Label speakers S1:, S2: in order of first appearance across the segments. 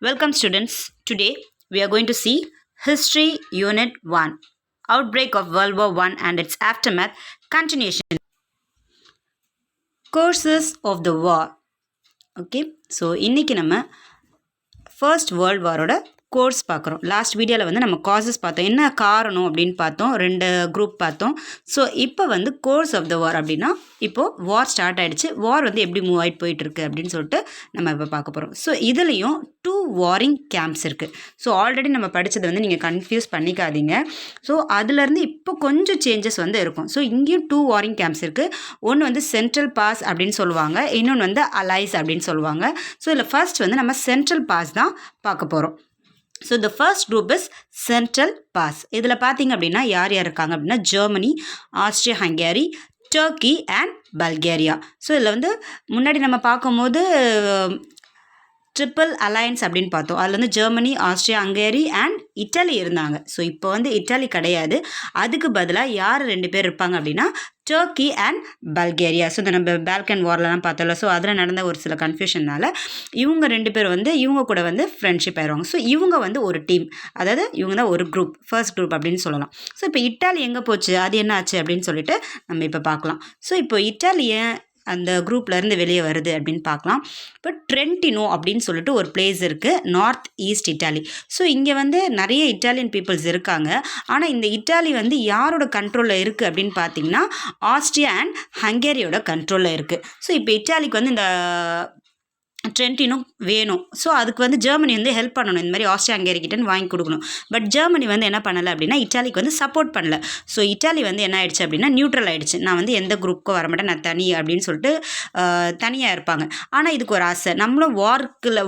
S1: Welcome students. Today we are going to see History Unit 1 Outbreak of World War I and its Aftermath Continuation. Courses of the War. Okay, so இன்னைக்கு நம்ம first world வாரோட course பார்க்குறோம். Last வீடியோவில் வந்து நம்ம causes பார்த்தோம், என்ன காரணம் அப்படின்னு பார்த்தோம், 2 குரூப் பார்த்தோம். ஸோ இப்போ வந்து கோர்ஸ் ஆஃப் த வார் அப்படின்னா இப்போது வார் ஸ்டார்ட் ஆகிடுச்சு, வார் வந்து எப்படி மூவ் ஆகிட்டு போயிட்டுருக்கு அப்படின்னு சொல்லிட்டு நம்ம இப்போ பார்க்க போகிறோம். ஸோ இதுலேயும் 2 வாரிங் கேம்ப்ஸ் இருக்குது. ஸோ ஆல்ரெடி நம்ம படித்ததை வந்து நீங்கள் கன்ஃபியூஸ் பண்ணிக்காதீங்க. ஸோ அதுலேருந்து இப்போ கொஞ்சம் சேஞ்சஸ் வந்து இருக்கும். ஸோ இங்கேயும் 2 வாரிங் கேம்ப்ஸ் இருக்குது. ஒன்று வந்து சென்ட்ரல் பாஸ் அப்படின்னு சொல்லுவாங்க, இன்னொன்று வந்து அலைஸ் அப்படின்னு சொல்லுவாங்க. ஸோ இதில் ஃபர்ஸ்ட் வந்து நம்ம சென்ட்ரல் பாஸ் தான் பார்க்க போகிறோம். So the first group is Central Powers. இதில் பார்த்தீங்க அப்படின்னா யார் யார் இருக்காங்க அப்படின்னா Germany, Austria Hungary, Turkey and Bulgaria. So இதில் வந்து முன்னாடி நம்ம பார்க்கும்போது ட்ரிப்பிள் அலையன்ஸ் அப்படின்னு பார்த்தோம். அதில் வந்து Germany, Austria Hungary and Italy இருந்தாங்க. ஸோ இப்போ வந்து இட்டாலி கிடையாது, அதுக்கு பதிலாக யார் 2 பேர் இருப்பாங்க அப்படின்னா டர்க்கி அண்ட் பல்கேரியா. ஸோ இந்த நம்ம பால்கன் வார்லலாம் பார்த்தோம்ல, ஸோ அதில் நடந்த ஒரு சில கன்ஃபியூஷனால் இவங்க 2 பேர் வந்து இவங்க கூட வந்து ஃப்ரெண்ட்ஷிப் ஆயிடுவாங்க. ஸோ இவங்க வந்து ஒரு டீம், அதாவது இவங்க தான் ஒரு குரூப், ஃபர்ஸ்ட் குரூப் அப்படின்னு சொல்லலாம். ஸோ இப்போ இட்டாலி எங்கே போச்சு, அது என்ன ஆச்சு அப்படின்னு சொல்லிட்டு நம்ம இப்போ பார்க்கலாம். ஸோ இப்போ இட்டாலியை அந்த குரூப்லேருந்து வெளியே வருது அப்படின்னு பார்க்கலாம். இப்போ ட்ரென்டினோ அப்படின்னு சொல்லிட்டு ஒரு பிளேஸ் இருக்குது, நார்த் ஈஸ்ட் இட்டாலி. ஸோ இங்கே வந்து நிறைய இட்டாலியன் பீப்புள்ஸ் இருக்காங்க. ஆனால் இந்த இட்டாலி வந்து யாரோட கண்ட்ரோலில் இருக்குது அப்படின்னு பார்த்தீங்கன்னா ஆஸ்ட்ரியா அண்ட் ஹங்கேரியோட கண்ட்ரோலில் இருக்குது. ஸோ இப்போ இட்டாலிக்கு வந்து இந்த ட்ரென்டினும் வேணும். ஸோ அதுக்கு வந்து ஜெர்மனி வந்து ஹெல்ப் பண்ணணும், இந்த மாதிரி ஆஸ்ட்ரியா ஹங்கேரிக்கிட்டன்னு வாங்கி கொடுக்கணும். பட் ஜெர்மனி வந்து என்ன பண்ணலை அப்படின்னா இட்டாலிக்கு வந்து சப்போர்ட் பண்ணல. ஸோ இட்டாலி வந்து என்ன ஆயிடுச்சு அப்படின்னா நியூட்ரல் ஆகிடுச்சு, நான் வந்து எந்த குரூப்புக்கும் வரமாட்டேன், நான் தனி அப்படின்னு சொல்லிட்டு தனியாக இருப்பாங்க. ஆனால் இதுக்கு ஒரு ஆசை, நம்மளும்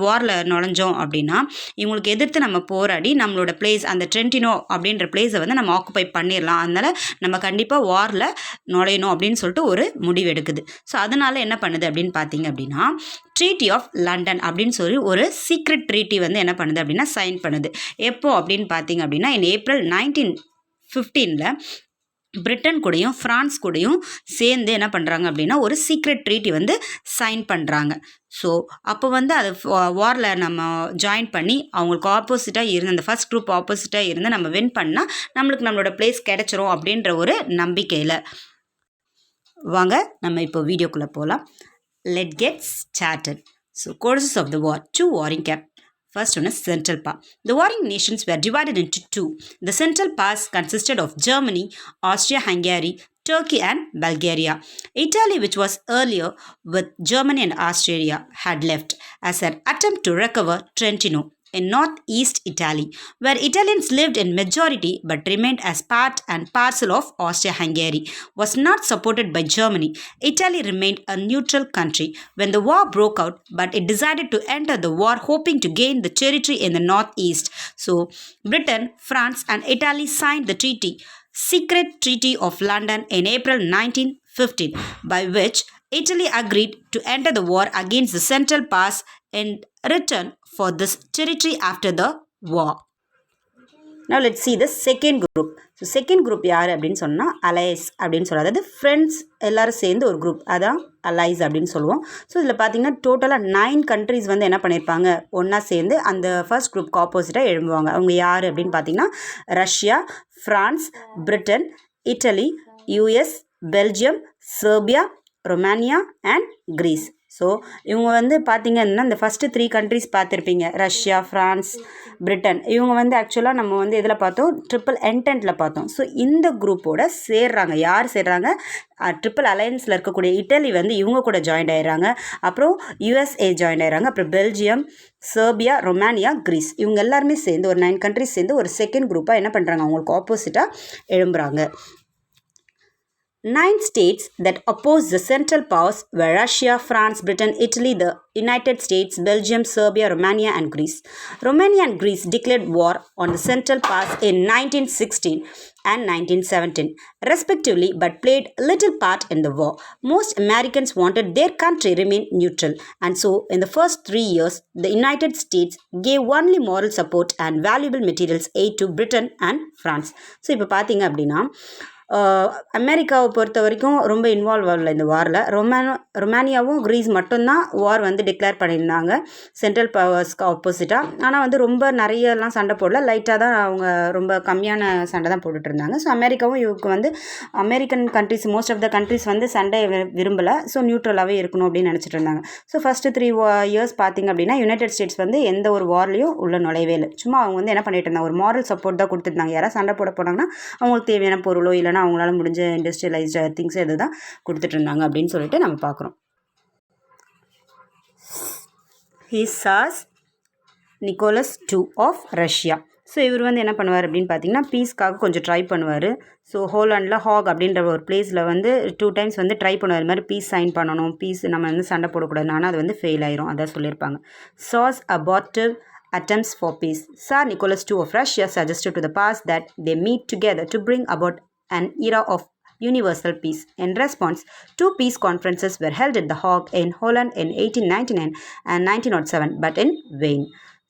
S1: வாரில் நுழைஞ்சோம் அப்படின்னா இவங்களுக்கு எதிர்த்து நம்ம போராடி நம்மளோட பிளேஸ் அந்த ட்ரென்டினோ அப்படின்ற பிளேஸை வந்து நம்ம ஆக்குப்பை பண்ணிடலாம், அதனால் நம்ம கண்டிப்பாக வாரில் நுழையணும் அப்படின்னு சொல்லிட்டு ஒரு முடிவு எடுக்குது. ஸோ அதனால் என்ன பண்ணுது அப்படின்னு பார்த்தீங்க அப்படின்னா ட்ரீட்டி ஆஃப் லண்டன் அப்படின்னு சொல்லி ஒரு சீக்ரெட் ட்ரீட்டி வந்து என்ன பண்ணுது அப்படின்னா சைன் பண்ணுது. எப்போ அப்படின்னு பார்த்தீங்க அப்படின்னா ஏப்ரல் 1915 பிரிட்டன் கூடயும் ஃப்ரான்ஸ் கூடயும் சேர்ந்து என்ன பண்ணுறாங்க அப்படின்னா ஒரு சீக்ரெட் ட்ரீட்டி வந்து சைன் பண்ணுறாங்க. ஸோ அப்போ வந்து அது வாரில் நம்ம ஜாயின் பண்ணி அவங்களுக்கு ஆப்போசிட்டாக இருந்து அந்த ஃபர்ஸ்ட் குரூப் ஆப்போசிட்டாக இருந்து நம்ம வின் பண்ணால் நம்மளுக்கு நம்மளோட பிளேஸ் கிடைச்சிரும் அப்படின்ற ஒரு நம்பிக்கையில். வாங்க நம்ம இப்போ வீடியோக்குள்ளே போகலாம். Let's get started. So, causes of the war. 2 warring camps. First one is Central Pass. The warring nations were divided into 2. The Central Pass consisted of Germany, Austria-Hungary, Turkey and Bulgaria. Italy, which was earlier with Germany and Austria, had left as an attempt to recover Trentino in northeast Italy, where Italians lived in majority but remained as part and parcel of Austria-Hungary, was not supported by Germany. Italy remained a neutral country when the war broke out, but it decided to enter the war hoping to gain the territory in the northeast. So, Britain, France and Italy signed the Secret Treaty of London in April 1915, by which Italy agreed to enter the war against the Central Pass in return for this territory after the war. Now let's see the second group. So second group யார் அப்படின்னு சொன்னால் Alice அப்படின்னு சொல்லுவோம், அதாவது friends எல்லோரும் சேர்ந்து ஒரு group, அதான் அலைஸ் அப்படின்னு சொல்லுவோம். ஸோ இதில் பார்த்தீங்கன்னா டோட்டலாக 9 கண்ட்ரிஸ் வந்து என்ன பண்ணியிருப்பாங்க, ஒன்றா சேர்ந்து அந்த ஃபர்ஸ்ட் குரூப்க்கு ஆப்போசிட்டாக எழும்புவாங்க. அவங்க யார் அப்படின்னு பார்த்தீங்கன்னா Russia, France, Britain, Italy, US, Belgium, Serbia, Romania and Greece. So இவங்க வந்து பார்த்திங்கன்னா இந்த ஃபஸ்ட்டு 3 கண்ட்ரிஸ் பார்த்துருப்பீங்க, ரஷ்யா, ஃப்ரான்ஸ், பிரிட்டன். இவங்க வந்து ஆக்சுவலாக நம்ம வந்து இதில் பார்த்தோம், ட்ரிப்பிள் என்டென்ட்டில் பார்த்தோம். ஸோ இந்த குரூப்போட சேர்றாங்க. யார் சேர்றாங்க, ட்ரிப்பிள் அலையன்ஸில் இருக்கக்கூடிய இட்டலி வந்து இவங்க கூட ஜாயின் ஆகிடுறாங்க. அப்புறம் யூஎஸ்ஏ ஜாயின் ஆகிடுறாங்க. அப்புறம் பெல்ஜியம், செர்பியா, ரொமானியா, கிரீஸ், இவங்க எல்லாருமே சேர்ந்து ஒரு 9 கண்ட்ரிஸ் சேர்ந்து ஒரு செகண்ட் குரூப்பாக என்ன பண்ணுறாங்க, அவங்களுக்கு ஆப்போசிட்டாக எழும்புறாங்க. 9 states that opposed the Central Powers were Russia, France, Britain, Italy, the United States, Belgium, Serbia, Romania and Greece. Romania and Greece declared war on the Central Powers in 1916 and 1917 respectively, but played little part in the war. Most Americans wanted their country remain neutral, and so in the first 3 years the United States gave only moral support and valuable materials aid to Britain and France. So இப்போ பார்த்தீங்க அப்படின்னா அமெரிக்காவை பொறுத்த வரைக்கும் ரொம்ப involve ஆகல இந்த வாரில். ரொமானியாவும் கிரீஸ் மட்டும்தான் வார் வந்து டிக்ளேர் பண்ணியிருந்தாங்க சென்ட்ரல் பவர்ஸ்க்கு ஆப்போசிட்டாக. ஆனால் வந்து ரொம்ப நிறையலாம் சண்டை போடல, லைட்டாக தான் அவங்க ரொம்ப கம்மியான சண்டை தான் போட்டுட்டு இருந்தாங்க. ஸோ அமெரிக்காவும் இவருக்கு வந்து American countries most of the countries வந்து சண்டை விரும்பலை, ஸோ நியூட்ரலாகவே இருக்கணும் அப்படின்னு நினச்சிட்டு இருந்தாங்க. ஸோ ஃபஸ்ட்டு 3 இயர்ஸ் பார்த்திங்க அப்படின்னா யுனைடெட் ஸ்டேட்ஸ் வந்து எந்த ஒரு வார்லையும் உள்ள நுழையவே இல்லை. சும்மா அவங்க வந்து என்ன பண்ணிட்டு இருந்தாங்க, ஒரு மாரல் சப்போர்ட் தான் கொடுத்துருந்தாங்க. யாராவது சண்டை போட போனாங்கன்னா அவங்களுக்கு தேவையான பொருளோ இல்லைனா அவங்களால முடிஞ்ச இண்டஸ்ட்ரியலைஸ்டு திங்ஸ் எது தான் கொடுத்துட்டு இருந்தாங்க அப்படின்னு சொல்லிட்டு நம்ம பார்க்குறோம். ஹிசாஸ் Nicholas II of Russia. So இவர் வந்து என்ன பண்ணுவார் அப்படின்னு பார்த்தீங்கன்னா பீஸ்க்காக கொஞ்சம் ட்ரை பண்ணுவார். ஸோ ஹோலாண்டில் ஹாக் அப்படின்ற ஒரு பிளேஸில் வந்து 2 டைம்ஸ் வந்து ட்ரை பண்ணுவார், மாதிரி பீஸ் சைன் பண்ணணும், பீஸ் நம்ம வந்து சண்டை போடக்கூடாது, ஆனால் அது வந்து ஃபெயில் ஆயிரும், அதான் சொல்லியிருப்பாங்க. சாஸ் abortive attempts for peace. Tsar Nicholas II of Russia suggested to the past that they meet together to bring about an era of universal peace. In response, 2 peace conferences were held at The Hague in Holland in 1899 and 1907, but in vain.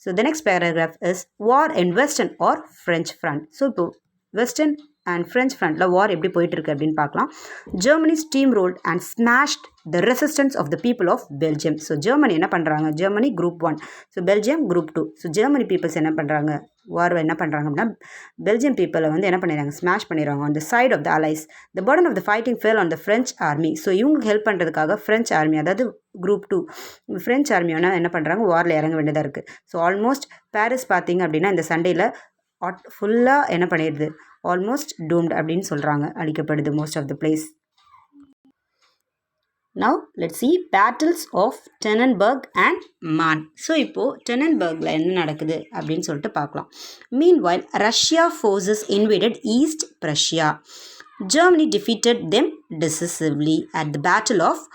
S1: So the next paragraph is war in Western or French front. So இப்போ Western and French ஃப்ரண்ட்டில் war எப்படி போயிட்டுருக்கு அப்படின்னு பார்க்கலாம். Germany steamrolled and smashed the resistance of the people of Belgium. So Germany என்ன பண்ணுறாங்க, Germany group 1, so Belgium group 2. So Germany peoples என்ன பண்ணுறாங்க, வார் என்ன பண்ணுறாங்க அப்படின்னா பெல்ஜியம் பீப்புளை வந்து என்ன பண்ணிடுறாங்க, ஸ்மாஷ் பண்ணிடுறாங்க. On the side of the allies the burden of the fighting fell on the French army. So இவங்களுக்கு ஹெல்ப் பண்ணுறதுக்காக ஃப்ரெஞ்ச் ஆர்மி, அதாவது குரூப் 2 ஃப்ரெஞ்ச் ஆர்மியோனா என்ன பண்ணுறாங்க, வாரில் இறங்க வேண்டியதாக இருக்குது. ஸோ ஆல்மோஸ்ட் பாரிஸ் பார்த்திங்க அப்படின்னா இந்த சண்டையில் ஃபுல்லாக என்ன பண்ணிடுது, ஆல்மோஸ்ட் டூம்ட் அப்படின்னு சொல்கிறாங்க, அழிக்கப்படுது most of the place. Now let's see battles of Tannenberg and மான். ஸோ இப்போது டெனன்பர்கில் என்ன நடக்குது அப்படின்னு சொல்லிட்டு பார்க்கலாம். Meanwhile Russia forces invaded East Prussia. Germany defeated them decisively at the battle of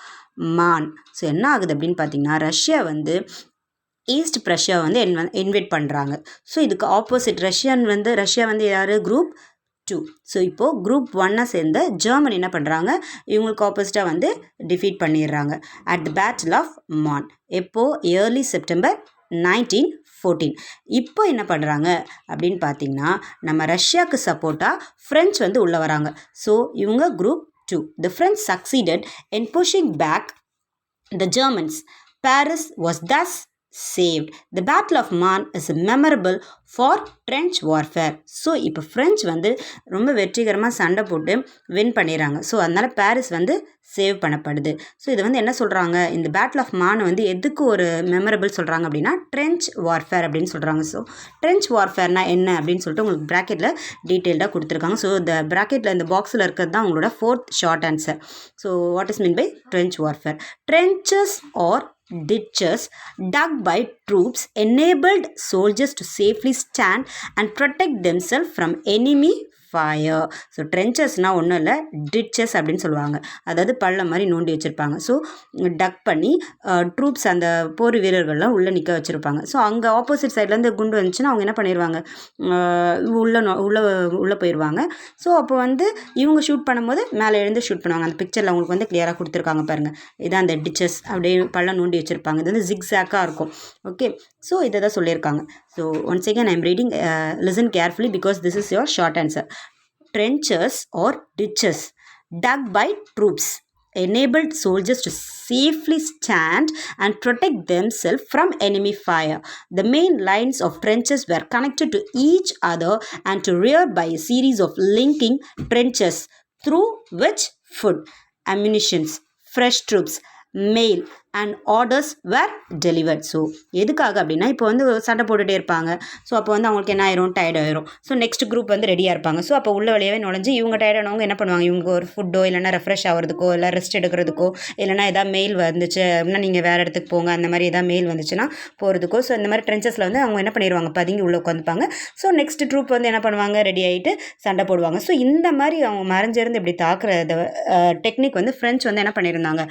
S1: மான். ஸோ என்ன ஆகுது அப்படின்னு பார்த்தீங்கன்னா ரஷ்யா வந்து ஈஸ்ட் பிரஷ்யா வந்து இன்வைட் பண்ணுறாங்க. ஸோ இதுக்கு ஆப்போசிட் ரஷ்யா வந்து யார், குரூப் 2. ஸோ இப்போது குரூப் 1 சேர்ந்த ஜெர்மனி என்ன பண்ணுறாங்க, இவங்களுக்கு ஆப்போசிட்டாக வந்து டிஃபீட் பண்ணிடுறாங்க அட் த பேட்டில் ஆஃப் மான். எப்போது, ஏர்லி செப்டம்பர் 1914. இப்போ என்ன பண்ணுறாங்க அப்படின்னு பார்த்தீங்கன்னா நம்ம ரஷ்யாவுக்கு சப்போர்ட்டாக ஃப்ரெஞ்ச் வந்து உள்ளே வராங்க. ஸோ இவங்க group 2. The French succeeded in pushing back the Germans. Paris was thus saved. The Battle of Marne is memorable for trench warfare. So இப்போ ஃப்ரெஞ்ச் வந்து ரொம்ப வெற்றிகரமாக சண்டை போட்டு வின் பண்ணிடுறாங்க. ஸோ அதனால் பாரிஸ் வந்து சேவ் பண்ணப்படுது. ஸோ இது வந்து என்ன சொல்கிறாங்க, இந்த பேட்டில் ஆஃப் மான் வந்து எதுக்கு ஒரு மெமரபிள் சொல்கிறாங்க அப்படின்னா ட்ரென்ச் வார்ஃபேர் அப்படின்னு சொல்கிறாங்க. ஸோ ட்ரென்ச் வார்ஃபேர்னா என்ன அப்படின்னு சொல்லிட்டு உங்களுக்கு ப்ராக்கெட்டில் டீட்டெயில்டாக கொடுத்துருக்காங்க. ஸோ இந்த ப்ராக்கெட்டில் இந்த பாக்ஸில் இருக்கிறது தான் உங்களோட 4th short answer. So what is mean by trench warfare? Trenches are ditches dug by troops enabled soldiers to safely stand and protect themselves from enemy fire. So ட்ரென்ச்சஸ்னால் ஒன்றும் இல்லை, டிச்சஸ் அப்படின்னு சொல்லுவாங்க, அதாவது பள்ளம் மாதிரி நோண்டி வச்சுருப்பாங்க. ஸோ டக் பண்ணி ட்ரூப்ஸ் அந்த போர் வீரர்கள்லாம் உள்ளே நிற்க வச்சுருப்பாங்க. ஸோ அங்கே ஆப்போசிட் சைட்லேருந்து குண்டு வந்துச்சுன்னா அவங்க என்ன பண்ணிடுவாங்க, உள்ளே போயிடுவாங்க. ஸோ அப்போ வந்து இவங்க ஷூட் பண்ணும்போது மேலே எழுந்து ஷூட் பண்ணுவாங்க. அந்த பிக்சரில் அவங்களுக்கு வந்து கிளியராக கொடுத்துருக்காங்க பாருங்கள், இதான் அந்த டிச்சஸ் அப்படியே பள்ளம் நோண்டி வச்சுருப்பாங்க. இது வந்து ஜிக்ஸாக்காக இருக்கும். ஓகே, ஸோ இதை தான் சொல்லியிருக்காங்க. So once again I am reading, listen carefully because this is your short answer. Trenches or ditches dug by troops enabled soldiers to safely stand and protect themselves from enemy fire. The main lines of trenches were connected to each other and to rear by a series of linking trenches through which food, ammunition, fresh troops, mail and orders were delivered. So எதுக்காக அப்படின்னா இப்போ வந்து சண்டை போட்டுகிட்டே இருப்பாங்க. So அப்போ வந்து அவங்களுக்கு என்ன ஆயிரும், டயர்ட் ஆயிரும். ஸோ நெக்ஸ்ட் குரூப் வந்து ரெடியாக இருப்பாங்க. ஸோ அப்போ உள்ள வழியாகவே நுழைஞ்சு இவங்க டயர்டானவங்க என்ன பண்ணுவாங்க, இவங்க ஒரு ஃபுட்டோ இல்லைனா ரெஃப்ரெஷ் ஆகிறதுக்கோ இல்லை ரெஸ்ட் எடுக்கிறதுக்கோ இல்லைனா எதாவது மெயில் வந்துச்சு அப்படின்னா நீங்கள் வேறு இடத்துக்கு போங்க, அந்த மாதிரி எதாவது மெயில் வந்துச்சுன்னா போகிறதுக்கோ. ஸோ இந்த மாதிரி ட்ரென்ச்சஸில் வந்து அவங்க என்ன பண்ணிடுவாங்க, பதுங்கி உள்ளே உட்காந்துப்பாங்க. ஸோ நெக்ஸ்ட் ட்ரூப் வந்து என்ன பண்ணுவாங்க, ரெடி ஆகிட்டு சண்டை போடுவாங்க. ஸோ இந்த மாதிரி அவங்க மறைஞ்சிருந்து இப்படி தாக்குற டெக்னிக் வந்து ஃப்ரெஞ்ச் வந்து என்ன பண்ணியிருந்தாங்க,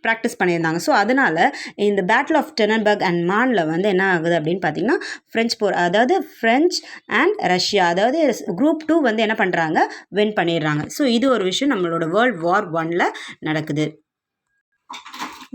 S1: ப்ராக்டிஸ் பண்ணியிருந்தாங்க. ஸோ அதனால் இந்த பேட்டில் ஆஃப் டெனன்பர்க் அண்ட் மானில் வந்து என்ன ஆகுது அப்படின்னு பார்த்தீங்கன்னா ஃப்ரெஞ்ச் போர், அதாவது ஃப்ரெஞ்ச் அண்ட் ரஷ்யா, அதாவது குரூப் 2 வந்து என்ன பண்ணுறாங்க, வின் பண்ணிடுறாங்க. ஸோ இது ஒரு விஷயம் நம்மளோட வேர்ல்ட் வார் 1 நடக்குது.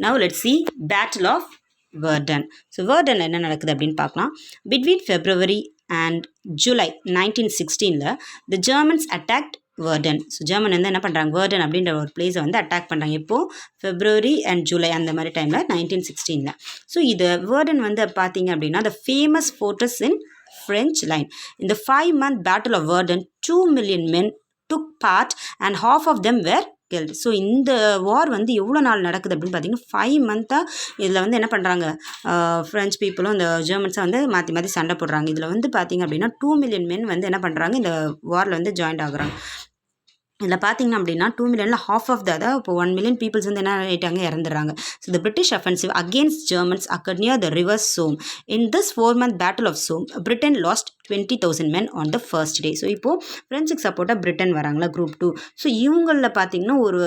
S1: Now let's see battle of Verdun. So வேர்டனில் என்ன நடக்குது அப்படின்னு பார்க்கலாம். பிட்வீன் February and July 1916ல the Germans attacked Verdun. So German வந்து என்ன பண்ணுறாங்க, வேர்டன் அப்படின்ற ஒரு பிளேஸை வந்து அட்டாக் பண்ணுறாங்க. இப்போது February and July அந்த மாதிரி டைமில் 1916ல. ஸோ இது வேர்டன் வந்து பார்த்தீங்க அப்படின்னா the famous fortress in French line. In the 5-month battle of Verdun, 2 million men took part and half of them were killed. So இந்த வார் வந்து எவ்வளோ நாள் நடக்குது அப்படின்னு பார்த்தீங்கன்னா 5 மந்த்தாக இதில் வந்து என்ன பண்ணுறாங்க, ஃப்ரெஞ்ச் பீப்புளும் இந்த ஜெர்மன்ஸை வந்து மாற்றி மாற்றி சண்டை போடுறாங்க. இதில் வந்து பார்த்திங்க அப்படின்னா 2 மில்லியன் மென் வந்து என்ன பண்ணுறாங்க, இந்த வாரில் வந்து ஜாயின்ட் ஆகுறாங்க. இதில் பார்த்தீங்கன்னா அப்படின்னா 2 மில்லியனில் half of அதாவது இப்போ 1 மில்லியன் பீப்புள்ஸ் வந்து என்ன ஆகிட்டாங்க, இறந்துடுறாங்க. So the British offensive against Germans occurred near the river Somme. In this 4-month battle of Somme, Britain lost 20,000 men on the first day. So இப்போது ஃப்ரெஞ்சுக்கு சப்போர்ட்டாக பிரிட்டன் வராங்களா, குரூப் 2. ஸோ இவங்களில் பார்த்தீங்கன்னா ஒரு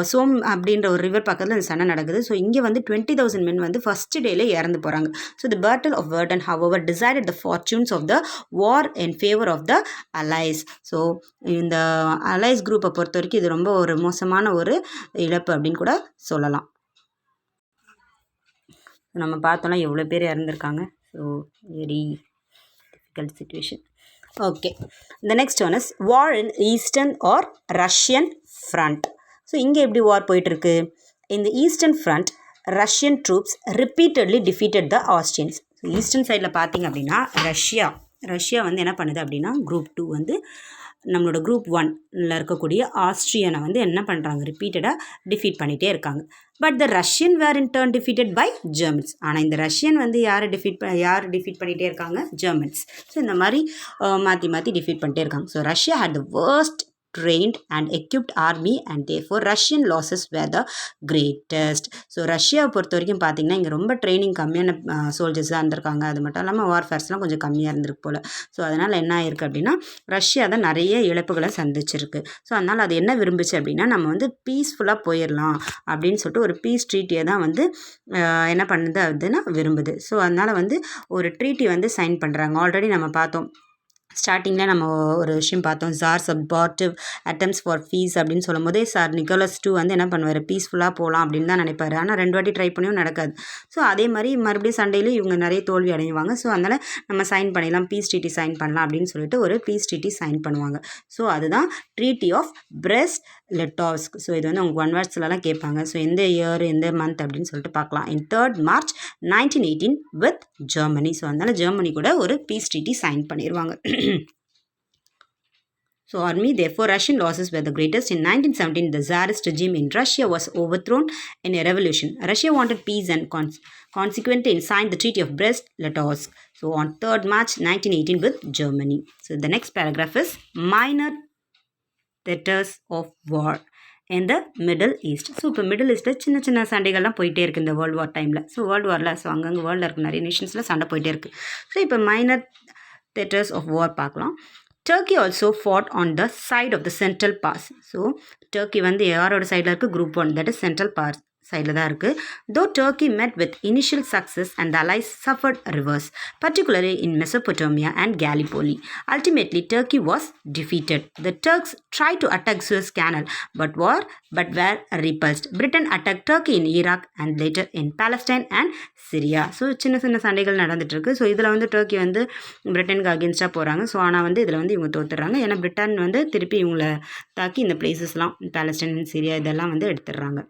S1: சோம் அப்படின்ற ஒரு ரிவர் பக்கத்தில் இந்த சண்டை நடக்குது. ஸோ இங்கே வந்து 20,000 men வந்து ஃபஸ்ட் டேல இறந்து போகிறாங்க. So the battle of Verdun however decided the fortunes of the war in favor of the allies. So இந்த அலைஸ் குரூப்பை பொறுத்த வரைக்கும் இது ரொம்ப ஒரு மோசமான ஒரு இழப்பு அப்படின்னு கூட சொல்லலாம். நம்ம பார்த்தோம்னா எவ்வளோ பேர் இறந்துருக்காங்க. So very difficult situation. Okay, the next one is war in eastern or Russian front. So இங்கே எப்படி வார் போயிட்டுருக்கு, இந்த eastern front Russian troops repeatedly defeated the Austrians. So eastern சைடில் பார்த்தீங்க அப்படின்னா ரஷ்யா வந்து என்ன பண்ணுது அப்படின்னா குரூப் 2 வந்து நம்மளோட குரூப் 1ல் இருக்கக்கூடிய ஆஸ்ட்ரியனை வந்து என்ன பண்ணுறாங்க, ரிப்பீட்டடாக டிஃபீட் பண்ணிகிட்டே இருக்காங்க. But the Russian were in turn defeated by Germans. ஆனால் இந்த ரஷ்யன் வந்து யார் டிஃபீட் பண்ணிகிட்டே இருக்காங்க, ஜெர்மன்ஸ். ஸோ இந்த மாதிரி மாற்றி மாற்றி டிஃபீட் பண்ணிட்டே இருக்காங்க. So Russia had the worst trained and equipped army and therefore Russian losses were the greatest. So ரஷ்யாவை பொறுத்த வரைக்கும் பார்த்தீங்கன்னா இங்கே ரொம்ப ட்ரைனிங் கம்மியான சோல்ஜர்ஸ் தான் இருந்திருக்காங்க. அது மட்டும் இல்லாமல் வார்ஃபேர்ஸ்லாம் கொஞ்சம் கம்மியாக இருந்திருக்கு போல். ஸோ அதனால் என்ன ஆயிருக்கு அப்படின்னா ரஷ்யா தான் நிறைய இழப்புகளை சந்திச்சிருக்கு. ஸோ அதனால் அது என்ன விரும்புச்சு அப்படின்னா நம்ம வந்து பீஸ்ஃபுல்லாக போயிடலாம் அப்படின்னு சொல்லிட்டு ஒரு பீஸ் ட்ரீட்டியை தான் வந்து என்ன பண்ணுது அதுன்னா விரும்புது. ஸோ அதனால் வந்து ஒரு ட்ரீட்டி வந்து சைன் பண்ணுறாங்க. ஆல்ரெடி நம்ம பார்த்தோம் ஸ்டார்டிங்கில் நம்ம ஒரு விஷயம் பார்த்தோம், ஜார் சப்பார்ட்டிவ் அட்டம்ஸ் ஃபார் பீஸ் அப்படின்னு சொல்லும் போதே சார் நிக்கோலஸ் 2 வந்து என்ன பண்ணுவார், பீஸ்ஃபுல்லாக போகலாம் அப்படின்னு தான் நினைப்பார். ஆனால் 2 வாட்டி ட்ரை பண்ணியும் நடக்காது. ஸோ அதே மாதிரி மறுபடியும் சண்டையில் இவங்க நிறைய தோல்வி அடைவாங்க. ஸோ அதனால் நம்ம சைன் பண்ணிடலாம், பீஸ் ட்ரீட்டி சைன் பண்ணலாம் அப்படின்னு சொல்லிட்டு ஒரு பீஸ் ட்ரீட்டி சைன் பண்ணுவாங்க. ஸோ அதுதான் ட்ரீட்டி ஆஃப் பிரெஸ்ட் லிட்டோவ்ஸ்க். ஸோ இது வந்து அவங்க 1 வேர்ட்ஸ்லாம் கேட்பாங்க. ஸோ எந்த இயர் எந்த மந்த் அப்படின்னு சொல்லிட்டு பார்க்கலாம். இன் 3rd March 1918 with Germany. So அதனால் ஜெர்மனி கூட ஒரு பீஸ் ட்ரீட்டி சைன் பண்ணிடுவாங்க. So army, therefore Russian losses were the greatest. In 1917, the Tsarist regime in Russia was overthrown in a revolution. Russia wanted peace and consequently signed the Treaty of Brest-Litovsk. So on 3rd March 1918 with Germany. So the next paragraph is minor theaters of war in the Middle East. So இப்போ Middle ஈஸ்ட்டில் சின்ன சின்ன சண்டைகள்லாம் போயிட்டே இருக்குது இந்த world war டைமில். So world வாரில் so அங்கங்கே வேர்ல்டில் இருக்க நிறைய நேஷன்ஸில் சண்டை போயிட்டே இருக்குது. ஸோ இப்போ மைனர் theaters of war பார்க்கலாம். Turkey also fought on the side of the Central Pass. So Turkey வந்து யாரோட சைடில் இருக்குது, group 1, that is Central Powers சைடில் தான் இருக்குது. Though Turkey met with initial success and the allies suffered reverse, particularly in Mesopotamia and Gallipoli. Ultimately, Turkey was defeated. The Turks tried to attack Suez Canal but were repulsed. Britain attacked Turkey in Iraq and later in Palestine and Syria. So சின்ன சின்ன சண்டைகள் நடந்துட்டு இருக்கு. So இதில் வந்து Turkey வந்து பிரிட்டனுக்கு அகேன்ஸ்டாக போகிறாங்க. ஸோ ஆனால் வந்து இதில் வந்து இவங்க தோத்துடுறாங்க. ஏன்னா பிரிட்டன் வந்து திருப்பி இவங்களை தாக்கி இந்த பிளேசஸ்லாம் பாலஸ்டைன் சிரியா இதெல்லாம் வந்து எடுத்துடுறாங்க.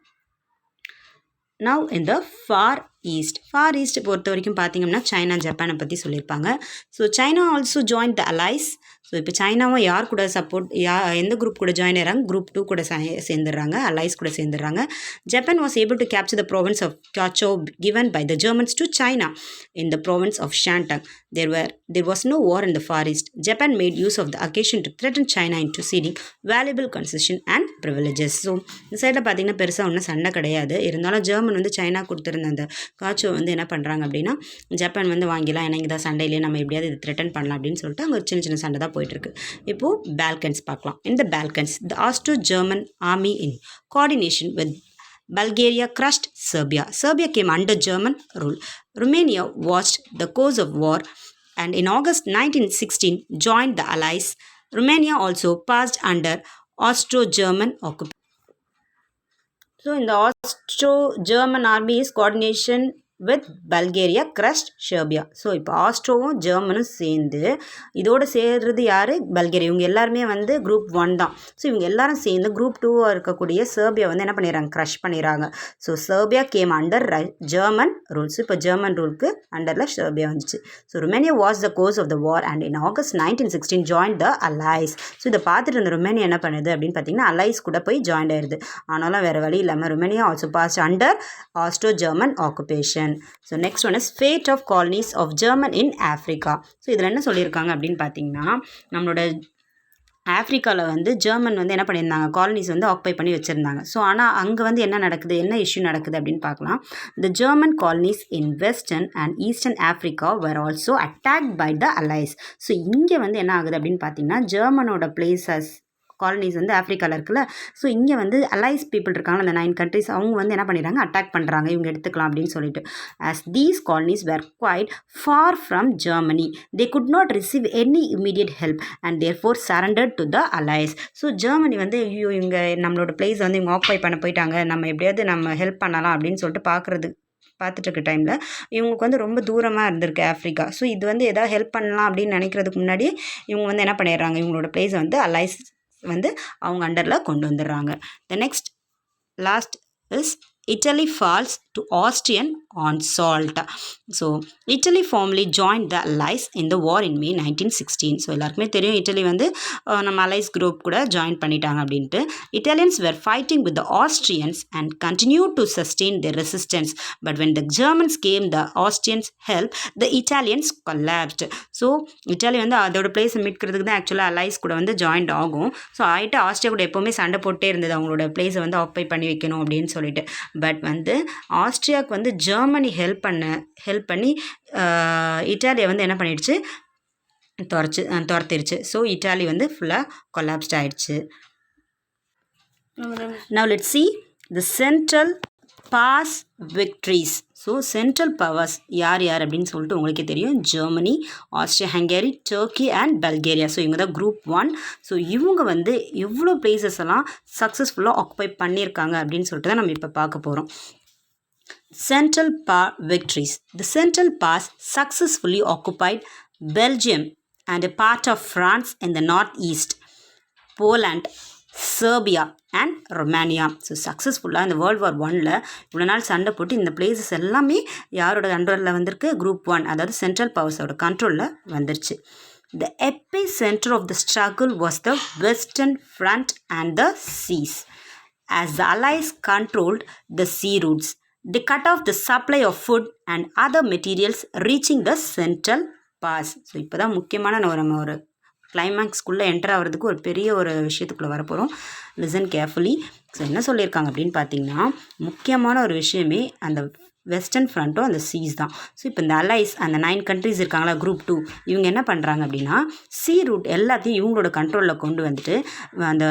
S1: Now in the far east பொறுத்த வரைக்கும் பார்த்தீங்கன்னா சைனா ஜப்பானை பற்றி சொல்லியிருப்பாங்க. So China also join the allies. So இப்போ சைனாவும் யார் கூட எந்த குரூப் கூட ஜாயின் ஆகிறாங்க, குரூப் 2 கூட சேர்ந்துடுறாங்க, அலைஸ் கூட சேர்ந்துடுறாங்க. Japan was able to capture the province of Kiaochow given by the Germans to China in the province of Shandong. There was no war in the Far East. Japan made use of the occasion to threaten China into ceding valuable concession and privileges. So இந்த சைடில் பார்த்தீங்கன்னா பெருசாக ஒன்றும் சண்டை கிடையாது. இருந்தாலும் German வந்து China கொடுத்துருந்த அந்த காச்சோ வந்து என்ன பண்ணுறாங்க அப்படின்னா ஜப்பான் வந்து வாங்கிலாம், ஏன்னா இங்கே தான் சண்டையிலே நம்ம எப்படியாவது இது த்ரெட்டன் பண்ணலாம் அப்படின்னு சொல்லிட்டு அங்கே சின்ன சின்ன சண்டை தான் போயிட்டுருக்கு. இப்போது பால்கன்ஸ் பார்க்கலாம். இந்த Balkans the Austro-German army in coordination with Bulgaria crushed Serbia. Serbia came under German rule. Romania watched the course of war and in August 1916 joined the Allies. Romania also passed under Austro-German occupation. So in the Austro-German army is coordination with Bulgaria crushed Serbia. So இப்போ ஆஸ்ட்ரோவும் ஜெர்மனும் சேர்ந்து இதோடு சேர்றது யார்? Bulgaria. இவங்க எல்லாருமே வந்து group 1 தான். So இவங்க எல்லாரும் சேர்ந்து குரூப் 2 இருக்கக்கூடிய செர்பியா வந்து என்ன பண்ணிடுறாங்க? க்ரஷ் பண்ணிடுறாங்க. So Serbia came under German rules. இப்போ ஜெர்மன் ரூலுக்கு அண்டரில் செர்பியா வந்துச்சு. So Romania was the course of the war and in August 1916 join the allies. So இதை பார்த்துட்டு இருந்த ருமேனியா என்ன பண்ணுது அப்படின்னு பார்த்தீங்கன்னா அலைஸ் கூட போய் ஜாயின் ஆயிடுது. ஆனாலும் வேறு வழி இல்லாமல் Romania also pass under Austro German occupation. So next one is fate of colonies of German in Africa. So இதில் என்ன சொல்லியிருக்காங்க அப்படின்னு பார்த்தீங்கன்னா நம்மளோட ஆஃப்ரிக்காவில் வந்து ஜெர்மன் வந்து என்ன பண்ணியிருந்தாங்க? காலனிஸ் வந்து ஆக்குபை பண்ணி வச்சுருந்தாங்க. ஸோ ஆனால் அங்கே வந்து என்ன நடக்குது, என்ன இஷ்யூ நடக்குது அப்படின்னு பார்க்கலாம். The German colonies in western and eastern Africa were also attacked by the allies. So இங்கே வந்து என்ன ஆகுது அப்படின்னு பார்த்தீங்கன்னா ஜெர்மனோட பிளேசஸ் காலனிஸ் வந்து ஆஃப்ரிக்காவில் இருக்குல்ல. ஸோ இங்கே வந்து அலைஸ் பீப்புள் இருக்காங்க அந்த 9 கண்ட்ரிஸ், அவங்க வந்து என்ன பண்ணிடுறாங்க? அட்டாக் பண்ணுறாங்க, இவங்க எடுத்துக்கலாம் அப்படின்னு சொல்லிட்டு. as these colonies were quite far from Germany, they could not receive any immediate help and therefore surrendered to the allies. So Germany வந்து ஐயோ இவங்க நம்மளோட பிளேஸ் வந்து இவங்க ஆக்குபை பண்ண போயிட்டாங்க, நம்ம எப்படியாவது நம்ம ஹெல்ப் பண்ணலாம் அப்படின்னு சொல்லிட்டு பார்த்துட்டு இருக்க டைமில் இவங்களுக்கு வந்து ரொம்ப தூரமாக இருந்திருக்கு ஆஃப்ரிக்கா. ஸோ இது வந்து எதாவது ஹெல்ப் பண்ணலாம் அப்படின்னு நினைக்கிறதுக்கு முன்னாடி இவங்க வந்து என்ன பண்ணிடுறாங்க? இவங்களோட பிளேஸை வந்து அலைஸ் வந்து அவங்க அண்டரில் கொண்டு வந்துடுறாங்க. The next last is Italy falls to Austrian onslaught. So Italy formally join the allies in the war in May 1916. So எல்லாருக்குமே தெரியும் இட்டலி வந்து நம்ம அலைஸ் குரூப் கூட ஜாயின் பண்ணிட்டாங்க அப்படின்ட்டு. Italians were fighting with the Austrians and continue to sustain the resistance. But when the Germans came the Austrians help the Italians collapsed. So Italy வந்து அதோட பிளேஸை மீட்கிறதுக்கு தான் ஆக்சுவலாக அலைஸ் கூட வந்து ஜாயின்ட் ஆகும். ஸோ ஆகிட்டு ஆஸ்ட்ரியா கூட எப்போவுமே சண்டை போட்டே இருந்தது அவங்களோட பிளேஸை வந்து ஆக்குபை பண்ணி வைக்கணும் அப்படின்னு சொல்லிட்டு. பட் வந்து ஆஸ்ட்ரியாவுக்கு வந்து ஜெர்மனி ஹெல்ப் பண்ணி இட்டாலியை வந்து என்ன பண்ணிடுச்சு? துரத்திடுச்சு. ஸோ இட்டாலி வந்து ஃபுல்லாக கொலாப்ஸ்ட் ஆயிடுச்சு. Now let's see the central past victories. So central powers யார் அப்படின்னு சொல்லிட்டு உங்களுக்கே தெரியும். Germany, Austria Hungary, Turkey and Bulgaria. So இவங்க தான் குரூப் 1. ஸோ இவங்க வந்து எவ்வளோ பிளேசஸ் எல்லாம் சக்ஸஸ்ஃபுல்லாக ஆக்குபை பண்ணியிருக்காங்க அப்படின்னு சொல்லிட்டு தான் நம்ம இப்போ பார்க்க போகிறோம். Central victories. The Central Powers successfully occupied Belgium and a part of France in the northeast, Poland, Serbia and Romania. So சக்ஸஸ்ஃபுல்லாக இந்த வேர்ல்டு வார் 1ல் இவ்வளோ நாள் சண்டை போட்டு இந்த பிளேசஸ் எல்லாமே யாரோட கண்ட்ரோலில் வந்திருக்கு? குரூப் 1, அதாவது சென்ட்ரல் பவர்ஸோட கண்ட்ரோலில் வந்துருச்சு. The epicenter of the struggle was the Western Front and the seas. As the Allies controlled the sea routes, they cut off the supply of food and other materials reaching the central pass. So இப்போ தான் முக்கியமான நம்ம ஒரு கிளைமேக்ஸ்குள்ளே enter ஆகிறதுக்கு ஒரு பெரிய ஒரு விஷயத்துக்குள்ளே வரப்போகிறோம். Listen carefully. ஸோ என்ன சொல்லியிருக்காங்க அப்படின்னு பார்த்தீங்கன்னா முக்கியமான ஒரு விஷயமே அந்த வெஸ்டர்ன் ஃப்ரண்ட்டும் அந்த சீஸ் தான். ஸோ இப்போ இந்த அலைஸ் அந்த 9 கண்ட்ரிஸ் இருக்காங்களா குரூப் 2, இவங்க என்ன பண்ணுறாங்க அப்படின்னா சீ ரூட் எல்லாத்தையும் இவங்களோட கண்ட்ரோலில் கொண்டு வந்துட்டு அந்த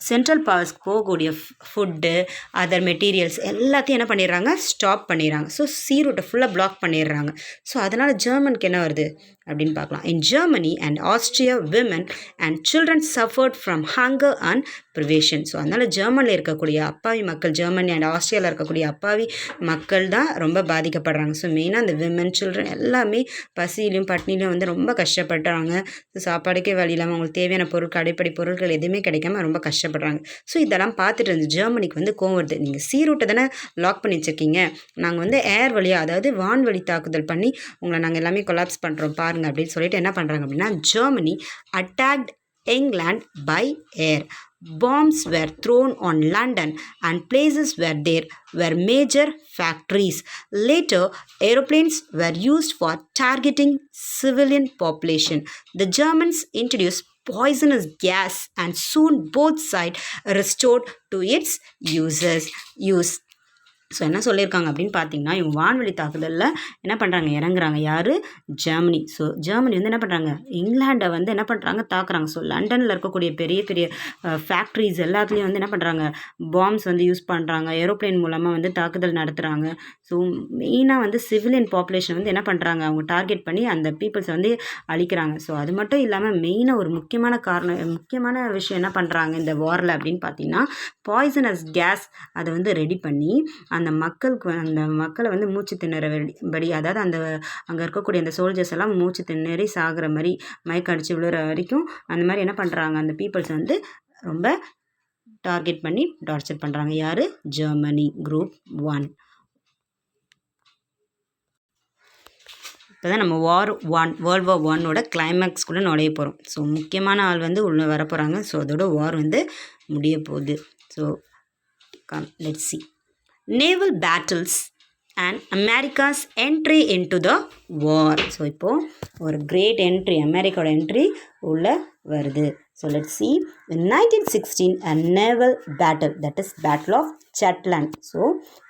S1: சென்ட்ரல் பவர்ஸ்க்கு போகக்கூடிய ஃபுட்டு அதர் மெட்டீரியல்ஸ் எல்லாத்தையும் என்ன பண்ணிடுறாங்க? ஸ்டாப் பண்ணிடுறாங்க. ஸோ சீ ரூட்டை ஃபுல்லாக பிளாக் பண்ணிடுறாங்க. ஸோ அதனால் ஜெர்மனுக்கு என்ன வருது அப்படின்னு பார்க்கலாம். In Germany and Austria women and children suffered from hunger and privation. So அதனால் ஜெர்மனில் இருக்கக்கூடிய அப்பாவி மக்கள், ஜெர்மனி அண்ட் ஆஸ்ட்ரியாவில் இருக்கக்கூடிய அப்பாவி மக்கள் தான் ரொம்ப பாதிக்கப்படுறாங்க. ஸோ மெயினாக அந்த விமன் சில்ட்ரன் எல்லாமே பசியிலையும் பட்னிலையும் வந்து ரொம்ப கஷ்டப்படுறாங்க. சாப்பாடுக்கே வழி இல்லாமல் அவங்களுக்கு தேவையான பொருட்கள், அடிப்படை பொருட்கள் எதுவுமே கிடைக்காம ரொம்ப கஷ்டப்படுறாங்க. ஸோ இதெல்லாம் பார்த்துட்டு இருந்த ஜெர்மனிக்கு வந்து கோவம் வருது. நீங்கள் சீ ரூட்டை தானே லாக் பண்ணி வச்சுருக்கீங்க, நாங்கள் வந்து ஏர் வழியாக அதாவது வான்வழி தாக்குதல் பண்ணி உங்களை நாங்கள் எல்லாமே கொலாப்ஸ் பண்ணுறோம் பாருங்கள் அப்படின்னு சொல்லிட்டு என்ன பண்ணுறாங்க அப்படின்னா Germany attacked England by air. Bombs were thrown on London and places where there were major factories. Later, aeroplanes were used for targeting civilian population. The Germans introduced poisonous gas and soon both sides restored to its use. So என்ன சொல்லியிருக்காங்க அப்படின்னு பார்த்தீங்கன்னா இவங்க வான்வெளி தாக்குதலில் என்ன பண்ணுறாங்க? இறங்குறாங்க. யார்? ஜெர்மனி. ஸோ ஜெர்மனி வந்து என்ன பண்ணுறாங்க? இங்கிலாண்டை வந்து என்ன பண்ணுறாங்க? தாக்குறாங்க. ஸோ லண்டனில் இருக்கக்கூடிய பெரிய பெரிய ஃபேக்ட்ரிஸ் எல்லாத்துலேயும் வந்து என்ன பண்ணுறாங்க? பாம்ஸ் வந்து யூஸ் பண்ணுறாங்க. ஏரோப்ளேன் மூலமாக வந்து தாக்குதல் நடத்துகிறாங்க. ஸோ மெயினாக வந்து சிவிலியன் பாப்புலேஷன் வந்து என்ன பண்ணுறாங்க? அவங்க டார்கெட் பண்ணி அந்த பீப்புள்ஸை வந்து அழிக்கிறாங்க. ஸோ அது மட்டும் இல்லாமல் மெயினாக ஒரு முக்கியமான விஷயம் என்ன பண்ணுறாங்க இந்த வாரில் அப்படின்னு பார்த்தீங்கன்னா பாய்சனஸ் கேஸ் அதை வந்து ரெடி பண்ணி அந்த மக்களை வந்து மூச்சு திணறபடி, அதாவது அங்கே இருக்கக்கூடிய அந்த சோல்ஜர்ஸ் எல்லாம் மூச்சு திணறி சாகிற மாதிரி மயக்கம் அடித்து விழுற வரைக்கும் அந்த மாதிரி என்ன பண்ணுறாங்க, அந்த பீப்புள்ஸ் வந்து ரொம்ப டார்கெட் பண்ணி டார்ச்சர் பண்ணுறாங்க. யார்? Germany, group 1. இப்போ தான் நம்ம வேர்ல்ட் வார் 1 கிளைமேக்ஸ் கூட நுழைய போகிறோம். ஸோ முக்கியமான ஆள் வந்து உள்ளே வரப்போகிறாங்க. ஸோ அதோட வார் வந்து முடிய போகுது. So let's see. Naval battles and America's entry into the war. So இப்போது ஒரு கிரேட் என்ட்ரி, அமெரிக்காவோட என்ட்ரி உள்ளே வருது. So let's see. In 1916 a naval battle, that is Battle of Jutland, so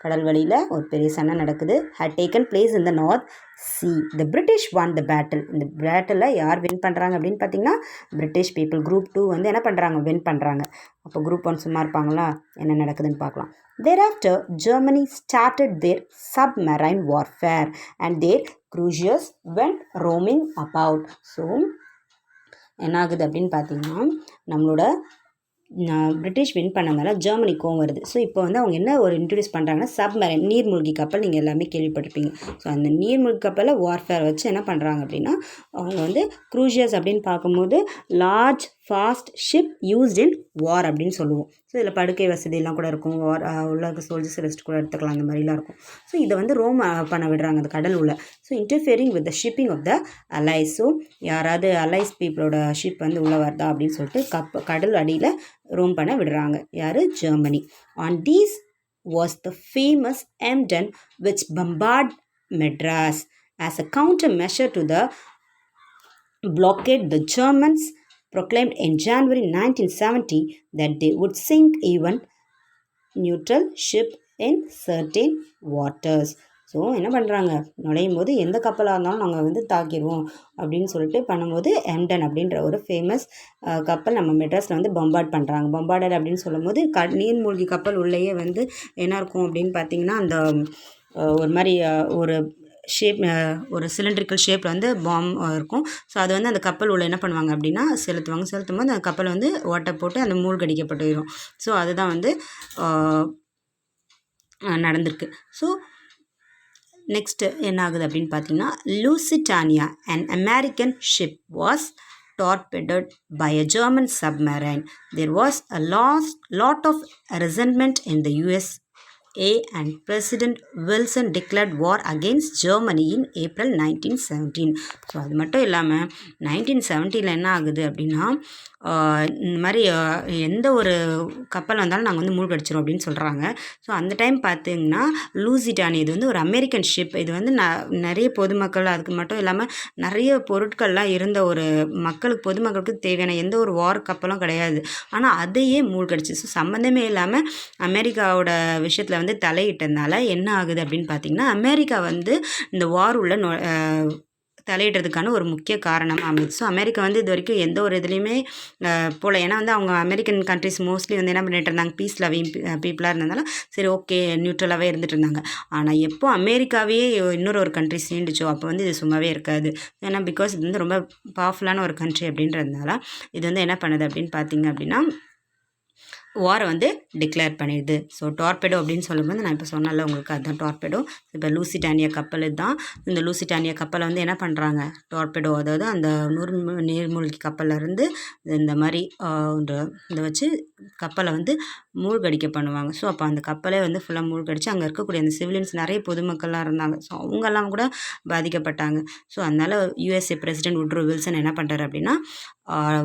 S1: கடல் வழியில் ஒரு பெரிய சண்டை நடக்குது, had taken place in the North Sea. The British won the battle. இந்த பேட்டிலில் யார் வின் பண்ணுறாங்க அப்படின்னு பார்த்தீங்கன்னா பிரிட்டிஷ் பீப்புள். குரூப் 2 வந்து என்ன பண்ணுறாங்க, வின் பண்ணுறாங்க. அப்போ குரூப் 1 சும்மா இருப்பாங்களா, என்ன நடக்குதுன்னு பார்க்கலாம். Thereafter, Germany started their submarine warfare and their cruisers went roaming about. So என்ன ஆகுது அப்படின்னு பார்த்தீங்கன்னா நம்மளோட பிரிட்டிஷ் வின் பண்ணனால ஜெர்மனிக்கும் வருது. ஸோ இப்போ வந்து அவங்க என்ன ஒரு இன்ட்ரடியூஸ் பண்ணுறாங்கன்னா சப்மரைன், நீர்மூழ்கி கப்பல். நீங்கள் எல்லாமே கேள்விப்பட்டிருப்பீங்க. ஸோ அந்த நீர்மூழ்கி கப்பலில் வார்ஃபேர் வச்சு என்ன பண்ணுறாங்க அப்படின்னா அவங்க வந்து க்ரூஷியர்ஸ் அப்படின்னு பார்க்கும்போது large fast ship used in war அப்படின்னு சொல்லுவோம். ஸோ இதில் படுக்கை வசதியெல்லாம் கூட இருக்கும், வார் உள்ள சோல்ஜர்ஸ் ரெஸ்ட் கூட எடுத்துக்கலாம், அந்த மாதிரிலாம் இருக்கும். ஸோ இதை வந்து ரோம் பண்ண விடுறாங்க அந்த கடல் உள்ள. So interfering with the shipping of the allies. So யாராவது அலைஸ் பீப்புளோட ஷிப் வந்து உள்ளே வருதா அப்படின்னு சொல்லிட்டு கடல் அடியில் ரோம் பண்ண விடுறாங்க. யார்? Germany. On these was the famous Emden which bombarded Madras. As a countermeasure to the blockade, the Germans proclaimed in January 1970 that they would sink even neutral ship in certain waters. So என்ன பண்ணுறாங்க, நுழையும் போது எந்த கப்பலாக இருந்தாலும் நாங்கள் வந்து தாக்கிடுவோம் அப்படின்னு சொல்லிட்டு பண்ணும்போது எம்டன் அப்படின்ற ஒரு ஃபேமஸ் கப்பல் நம்ம மெட்ராஸில் வந்து பம்பார்ட் பண்ணுறாங்க. பம்பார்டட் அப்படின்னு சொல்லும் போது நீர்மூழ்கி கப்பல் உள்ளேயே வந்து என்ன இருக்கும் அப்படின்னு பார்த்தீங்கன்னா அந்த ஒரு மாதிரி ஒரு ஷேப், ஒரு சிலிண்ட்ரிக்கல் ஷேப்பில் வந்து பாம் இருக்கும். ஸோ அது வந்து அந்த கப்பல் உள்ள என்ன பண்ணுவாங்க அப்படின்னா செலுத்தும் போது அந்த கப்பல் வந்து ஓட்டை போட்டு அந்த மூழ்கடிக்கப்பட்டு போயிடும். ஸோ அதுதான் வந்து நடந்திருக்கு. ஸோ நெக்ஸ்ட்டு என்ன ஆகுது அப்படின்னு பார்த்தீங்கன்னா Lusitania, an American ship was torpedoed by a German submarine. There was a lot of resentment in the USA and President Wilson declared war against Germany in April 1917. So அது மட்டும் இல்லாமல் 1970 என்ன ஆகுது அப்படின்னா இந்த மாதிரி எந்த ஒரு கப்பல் வந்தாலும் நாங்கள் வந்து மூழ்கடிச்சிரும் அப்படின்னு சொல்கிறாங்க. ஸோ அந்த டைம் பார்த்திங்கன்னா லூசிட்டானி இது வந்து ஒரு அமெரிக்கன் ஷிப். இது வந்து நிறைய பொதுமக்கள், அதுக்கு மட்டும் இல்லாமல் நிறைய பொருட்கள்லாம் இருந்த ஒரு பொதுமக்களுக்கு தேவையான எந்த ஒரு வார் கப்பலும் கிடையாது. ஆனால் அதையே மூழ்கடிச்சு. ஸோ சம்மந்தமே இல்லாமல் அமெரிக்காவோட விஷயத்தில் வந்து தலையிட்டதுனால என்ன ஆகுது அப்படின்னு பார்த்திங்கன்னா அமெரிக்கா வந்து இந்த வார் உள்ள தலையிடுறதுக்கான ஒரு முக்கிய காரணம் அமைது. ஸோ அமெரிக்கா வந்து இது வரைக்கும் எந்த ஒரு இதுலேயுமே போல், ஏன்னா வந்து அவங்க அமெரிக்கன் கண்ட்ரிஸ் மோஸ்ட்லி வந்து என்ன பண்ணிட்டு இருந்தாங்க, பீஸ் லவ்விங் பீப்புளாக இருந்ததால சரி ஓகே நியூட்ரலாகவே இருந்துட்டு இருந்தாங்க. ஆனால் எப்போ அமெரிக்காவே இன்னொரு கண்ட்ரி சேர்ந்துச்சோ அப்போ வந்து இது சும்மாவே இருக்காது. ஏன்னா பிகாஸ் இது வந்து ரொம்ப பவர்ஃபுல்லான ஒரு கண்ட்ரி அப்படின்றதுனால இது வந்து என்ன பண்ணுது அப்படின்னு பார்த்தீங்க அப்படின்னா வாரை வந்து டிக்ளேர் பண்ணிடுது. ஸோ டார்பெடோ அப்படின்னு சொல்லும்போது நான் இப்போ சொன்னால உங்களுக்கு அதுதான் டார்பெடோ. இப்போ லூசிட்டானியா கப்பல் தான். இந்த லூசிட்டானியா கப்பலை வந்து என்ன பண்ணுறாங்க, டார்பெடோ அதாவது அந்த நீர்மூழ்கி கப்பல்லேருந்து இந்த மாதிரி இதை வச்சு கப்பலை வந்து மூழ்கடிக்க பண்ணுவாங்க. ஸோ அப்போ அந்த கப்பலே வந்து ஃபுல்லாக மூழ்கடிச்சு அங்கே இருக்கக்கூடிய அந்த சிவிலியன்ஸ் நிறைய பொதுமக்கள்லாம் இருந்தாங்க. ஸோ அவங்கெல்லாம் கூட பாதிக்கப்பட்டாங்க. ஸோ அதனால் யூஎஸ்ஏ பிரசிடென்ட் உட்ரோ வில்சன் என்ன பண்ணுறாரு அப்படின்னா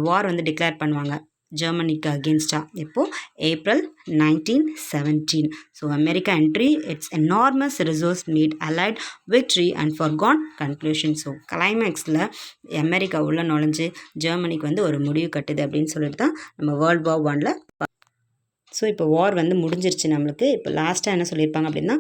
S1: வார் வந்து டிக்ளேர் பண்ணுவாங்க ஜெர்மனிக்கு அகேன்ஸ்டாக. இப்போது April 1917. So America entry its enormous resource meet allied victory and foregone conclusion. So கிளைமேக்ஸில் அமெரிக்கா உள்ள நுழைஞ்சு ஜெர்மனிக்கு வந்து ஒரு முடிவு கட்டுது அப்படின்னு சொல்லிட்டு தான் நம்ம வேர்ல்ட் வார் 1 ஸோ இப்போ வார் வந்து முடிஞ்சிருச்சு நம்மளுக்கு. இப்போ லாஸ்ட்டாக என்ன சொல்லியிருப்பாங்க அப்படின்னா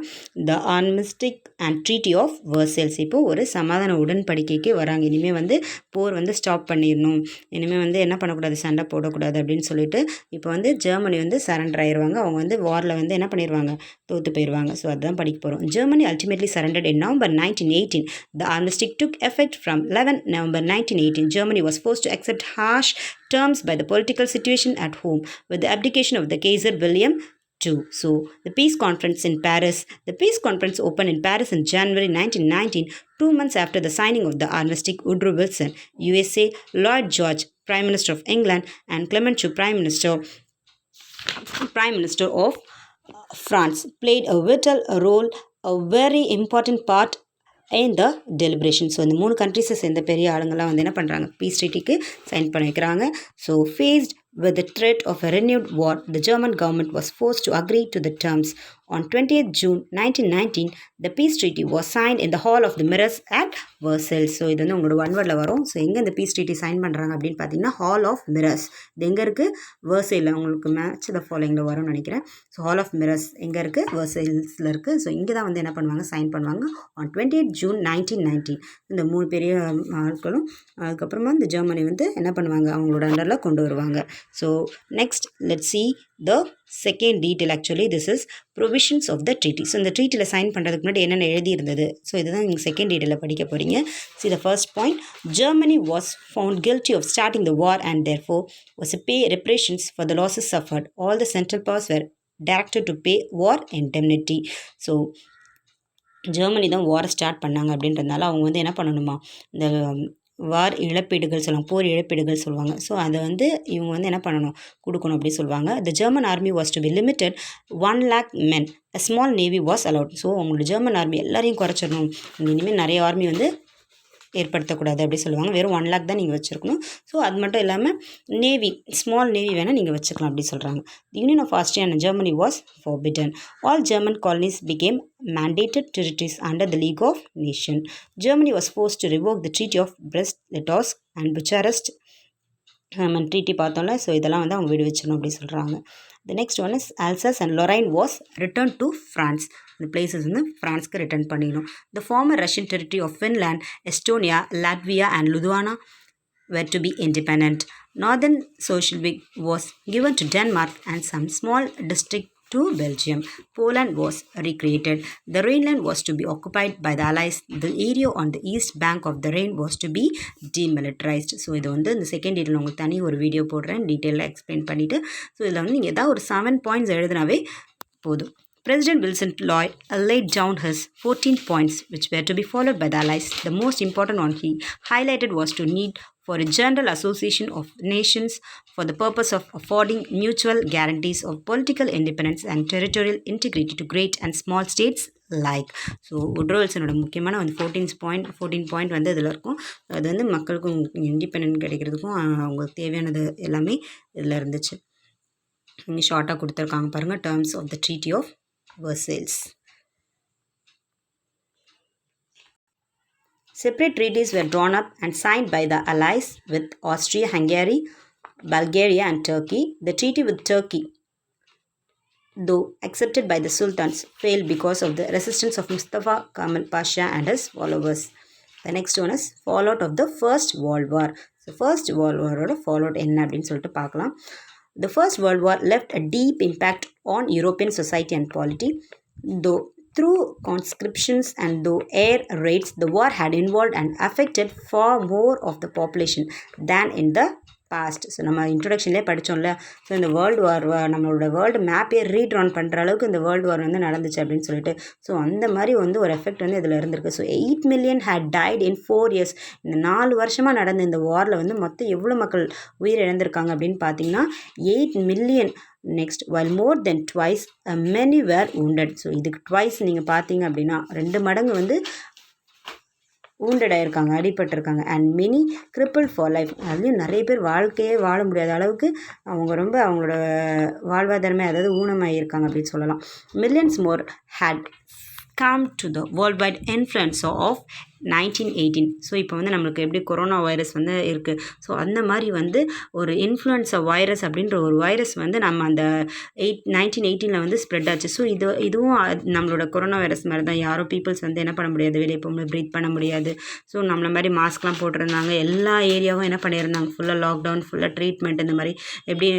S1: த ஆர்மிஸ்டிக் அண்ட் ட்ரீட்டி ஆஃப் வெர்சைல்ஸ். இப்போது ஒரு சமாதான உடன்படிக்கைக்கு வராங்க. இனிமேல் வந்து போர் வந்து ஸ்டாப் பண்ணிடணும், இனிமேல் வந்து என்ன பண்ணக்கூடாது, சண்டை போடக்கூடாது அப்படின்னு சொல்லிட்டு இப்போ வந்து ஜெர்மனி வந்து சரண்டர் ஆயிடுவாங்க. அவங்க வந்து வாரில் வந்து என்ன பண்ணிடுவாங்க, தோற்று போயிடுவாங்க. ஸோ அதுதான் படிக்க போகிறோம். Germany ultimately surrendered in November 1918. The armistice took effect from 11 November 1918. Germany was forced to accept harsh terms by the political situation at home. With the abdication of the Kaiser William So, the peace conference in Paris. The peace conference opened in Paris in January 1919, 2 months after the signing of the armistice. Woodrow Wilson, USA, Lloyd George, Prime Minister of England, and Clement Chou, Prime Minister of France, played a vital role, a very important part in the deliberation. So இந்த 3 கண்ட்ரிஸை சேர்ந்த பெரிய ஆளுங்கள்லாம் வந்து என்ன பண்ணுறாங்க, piece ட்ரீட்டிக்கு sign பண்ணி வைக்கிறாங்க. So faced with the threat of a renewed war, the German government was forced to agree to the terms. On 20th June 1919, the peace treaty was signed in the Hall of the Mirrors at Versailles. So இது வந்து உங்களோட ஒன்வர்டில் வரும். So எங்கே இந்த piece treaty sign பண்ணுறாங்க அப்படின்னு பார்த்தீங்கன்னா hall of mirrors. இது எங்கே இருக்குது, வெர்சைலில். உங்களுக்கு மேட்ச் த ஃபாலோயிங்கில் வரும்னு நினைக்கிறேன். ஸோ ஹால் ஆஃப் மிரர்ஸ் எங்கே இருக்குது, வெர்சைல்ஸில் இருக்குது. ஸோ இங்கே தான் வந்து என்ன பண்ணுவாங்க, சைன் பண்ணுவாங்க. on 20th June 1919. இந்த 3 பெரிய ஆட்களும் அதுக்கப்புறமா இந்த ஜெர்மனி வந்து என்ன பண்ணுவாங்க, அவங்களோட அண்டரில் கொண்டு வருவாங்க. So next let's see the second detail. Actually this is provisions of the treaty. So இந்த ட்ரீட்டியில் சைன் பண்ணுறதுக்கு முன்னாடி என்னென்ன எழுதி இருந்தது, ஸோ இதுதான் நீங்கள் செகண்ட் டீட்டெயிலில் படிக்க போகிறீங்க. See the first point, Germany was found guilty of starting the war and therefore was to pay reparations for the losses suffered. All the central powers were directed to pay war indemnity. So Germany தான் வாரை start பண்ணாங்க அப்படின்றதுனால அவங்க வந்து என்ன பண்ணணுமா, இந்த வார் இழப்பீடுகள் சொல்லுவாங்க, போர் இழப்பீடுகள் சொல்லுவாங்க. ஸோ அதை வந்து இவங்க வந்து என்ன பண்ணணும், கொடுக்கணும் அப்படி சொல்லுவாங்க. The German army was to be limited 1 lakh men. A small navy was allowed. So அவங்களோட ஜெர்மன் ஆர்மி எல்லாரையும் குறைச்சிடணும், இனிமேல் நிறைய ஆர்மி வந்து ஏற்படுத்தக்கூடாது அப்படி சொல்லுவாங்க. வெறும் 1 lakh தான் நீங்கள் வச்சுருக்கணும். ஸோ அது மட்டும் இல்லாமல் நேவி, ஸ்மால் நேவி வேணால் நீங்கள் வச்சுக்கலாம் அப்படி சொல்கிறாங்க. The union of Austria and Germany was forbidden. All German colonies became mandated territories under the League of Nations. Germany was forced to revoke the Treaty of Brest-Litovsk and Bucharest. நம்ம treaty பார்த்தோம்ல, so இதெல்லாம் வந்து அவங்க விடுவிச்சணும் அப்படி சொல்கிறாங்க. The next one is Alsace and Lorraine was returned to France. இந்த places வந்து ஃப்ரான்ஸ்க்கு return பண்ணிடணும். The former Russian territory of Finland, Estonia, Latvia and Lithuania were to be independent. Northern Schleswig was given to Denmark and some small district to Belgium. Poland was recreated. The Rhineland was to be occupied by the Allies. The area on the east bank of the Rhine was to be demilitarized. So இது வந்து இந்த second detail உங்களுக்கு தனி ஒரு video போடுறேன், டீட்டெயிலாக explain பண்ணிவிட்டு. So இதில் வந்து நீங்கள் ஏதாவது ஒரு 7 points எழுதினாவே போதும். President Wilson Lloyd laid down his 14 points which were to be followed by the Allies. The most important one he highlighted was to need for a general association of nations for the purpose of affording mutual guarantees of political independence and territorial integrity to great and small states alike. So Woodrow வில்சனோட முக்கியமான வந்து 14 point வந்து இதில் இருக்கும். அது வந்து மக்களுக்கும் independent கிடைக்கிறதுக்கும் அவங்களுக்கு தேவையானது எல்லாமே இதில் இருந்துச்சு. இங்கே ஷார்ட்டாக கொடுத்துருக்காங்க பாருங்கள், terms of the treaty of Versailles. Separate treaties were drawn up and signed by the Allies with Austria, Hungary, Bulgaria and Turkey. The treaty with Turkey, though accepted by the sultans, failed because of the resistance of Mustafa Kemal Pasha and his followers. The next one is fallout of the First World War. So First World War fallout என்ன அப்படின்னு சொல்லிட்டு பார்க்கலாம். The First World War left a deep impact on European society and polity. Though through conscriptions and though air raids, the war had involved and affected far more of the population than in the past. So நம்ம இன்ட்ரொடக்ஷன்லேயே படித்தோம்ல, so இந்த world war நம்மளோட world மேப்பே ரீட்ரான் பண்ணுற அளவுக்கு இந்த world war வந்து நடந்துச்சு அப்படின்னு சொல்லிட்டு. ஸோ அந்த மாதிரி வந்து ஒரு எஃபெக்ட் வந்து இதில் இருந்திருக்கு. So 8 million had died in 4 years. இந்த 4 வருஷமாக நடந்த இந்த வாரில் வந்து மொத்தம் எவ்வளோ மக்கள் உயிர் இழந்திருக்காங்க அப்படின்னு பார்த்தீங்கன்னா 8 million. Next while more than twice many were wounded. ஸோ இதுக்கு ட்வைஸ் நீங்கள் பார்த்தீங்க அப்படின்னா 2 மடங்கு வந்து wounded ஆகிருக்காங்க, அடிபட்டிருக்காங்க. And many crippled for life. அதுலேயும் நிறைய பேர் வாழ்க்கையே வாழ முடியாத அளவுக்கு அவங்க ரொம்ப அவங்களோட வாழ்வாதாரமே அதாவது ஊனமாகியிருக்காங்க அப்படின்னு சொல்லலாம். Millions more had come to the worldwide influenza of 1918. So இப்போ வந்து நம்மளுக்கு எப்படி கொரோனா வைரஸ் வந்து இருக்குது, ஸோ அந்த மாதிரி வந்து ஒரு இன்ஃப்ளூயன்ஸா வைரஸ் அப்படின்ற ஒரு வைரஸ் வந்து நம்ம அந்த 1918 வந்து ஸ்ப்ரெட் ஆச்சு. ஸோ இதுவும் நம்மளோட கொரோனா வைரஸ் மாதிரி தான். யாரோ பீப்புள்ஸ் வந்து என்ன பண்ண முடியாது, வெளியே போகும்போது ப்ரீத் பண்ண முடியாது. ஸோ நம்மள மாதிரி மாஸ்க்லாம் போட்டிருந்தாங்க. எல்லா ஏரியாவும் என்ன பண்ணியிருந்தாங்க, ஃபுல்லாக லாக்டவுன், ஃபுல்லாக ட்ரீட்மெண்ட், இந்த மாதிரி எப்படி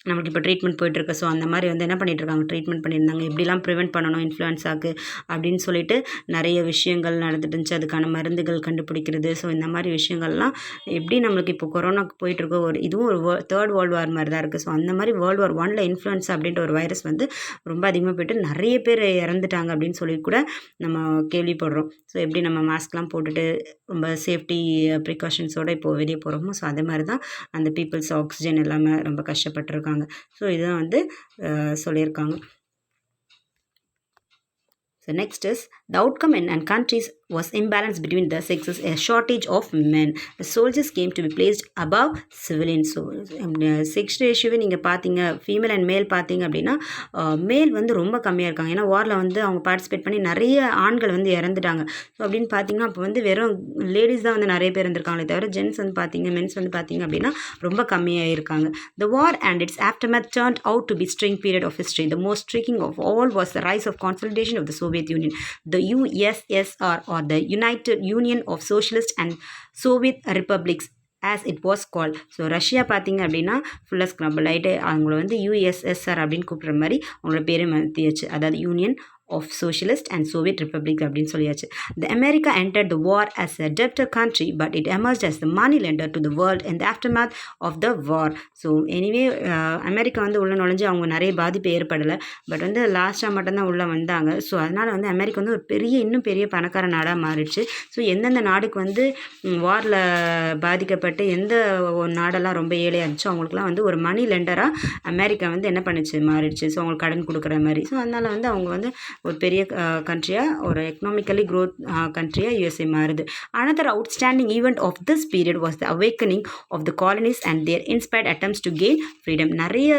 S1: நம்மளுக்கு இப்போ ட்ரீட்மெண்ட் போயிட்டுருக்கு. ஸோ அந்த மாதிரி வந்து என்ன பண்ணிகிட்ருக்காங்க, ட்ரீட்மெண்ட் பண்ணியிருந்தாங்க. எப்படிலாம் ப்ரிவென்ட் பண்ணணும் இன்ஃப்ளூயன்ஸாக்கு அப்படின்னு சொல்லிட்டு நிறைய விஷயங்கள் நடந்துட்டு இருந்துச்சு. அதுக்கான மருந்துகள் கண்டுபிடிக்கிறது. ஸோ இந்த மாதிரி விஷயங்கள்லாம் எப்படி நம்மளுக்கு இப்போ கொரோனாக்கு போயிட்டுருக்கோ, இதுவும் ஒரு தேர்ட் வேர்ல்டு வார் மாதிரி தான் இருக்குது. ஸோ அந்த மாதிரி வேர்ல்டு வார் 1ல் இன்ஃப்ளூயன்ஸா அப்படின்ற ஒரு வைரஸ் வந்து ரொம்ப அதிகமாக போயிட்டு நிறைய பேர் இறந்துட்டாங்க அப்படின்னு சொல்லி கூட நம்ம கேள்விப்படுறோம். ஸோ எப்படி நம்ம மாஸ்க்லாம் போட்டுட்டு ரொம்ப சேஃப்டி ப்ரிகாஷன்ஸோடு இப்போது வெளியே போகிறோமோ, ஸோ அதே மாதிரி தான் அந்த பீப்புள்ஸ் ஆக்சிஜன் எல்லாமே ரொம்ப கஷ்டப்பட்டுருக்காங்க. ஸோ இதுதான் வந்து சொல்லியிருக்காங்க. So next is the outcome in countries was imbalance between the sexes, a shortage of men. The soldiers came to be placed above civilians. So sex ரேஷியோவை நீங்கள் பார்த்தீங்க, ஃபீமேல் அண்ட் மேல் பார்த்தீங்க அப்படின்னா மேல் வந்து ரொம்ப கம்மியாக இருக்காங்க. ஏன்னா வாரில் வந்து அவங்க பார்ட்டிசிபேட் பண்ணி நிறைய ஆண்கள் வந்து இறந்துட்டாங்க. ஸோ அப்படின்னு பார்த்தீங்கன்னா அப்போ வந்து வெறும் லேடிஸ் தான் வந்து நிறைய பேர் இருந்திருக்காங்களே தவிர ஜென்ஸ் வந்து பார்த்தீங்க, மென்ஸ் வந்து பார்த்தீங்க அப்படின்னா ரொம்ப கம்மியாக இருக்காங்க. The war and its aftermath turned out to be strange period of history. The most striking of all was the rise of consolidation of the Soviet Union. The USSR or the United Union of Socialist and Soviet Republics as it was called. So Russia பார்த்தீங்க அப்படின்னா ஃபுல்லாக scramble ஆகிட்டு அவங்கள வந்து USSR அப்படின்னு கூப்பிட்ற மாதிரி அவங்களோட பேரை மாற்றியாச்சு. அதாவது Union of Socialist and Soviet Republic அப்படின்னு சொல்லியாச்சு. The America entered the war as a debtor country but it emerged as the money lender to the world in the aftermath of the war. So anyway America வந்து உள்ளே நுழைஞ்சு அவங்க நிறைய பாதிப்பு ஏற்படலை. But வந்து லாஸ்ட்டாக மட்டும்தான் உள்ளே வந்தாங்க. ஸோ அதனால் வந்து அமெரிக்கா வந்து ஒரு இன்னும் பெரிய பணக்கார நாடாக மாறிடுச்சு. ஸோ எந்தெந்த நாடுக்கு வந்து வாரில் பாதிக்கப்பட்டு எந்த நாடெல்லாம் ரொம்ப ஏழையாக இருந்துச்சோ அவங்களுக்குலாம் வந்து ஒரு மணி லெண்டராக அமெரிக்கா வந்து என்ன பண்ணிச்சு, மாறிடுச்சு. ஸோ அவங்களுக்கு கடன் கொடுக்குற மாதிரி. ஸோ அதனால் வந்து அவங்க வந்து ஒரு பெரிய கண்ட்ரியாக, ஒரு எக்கனாமிக்கலி க்ரோத் கண்ட்ரியாக யூஎஸ்ஏ மாறுது. Another outstanding event of this period was the awakening of the colonies and their inspired attempts to gain freedom. நிறைய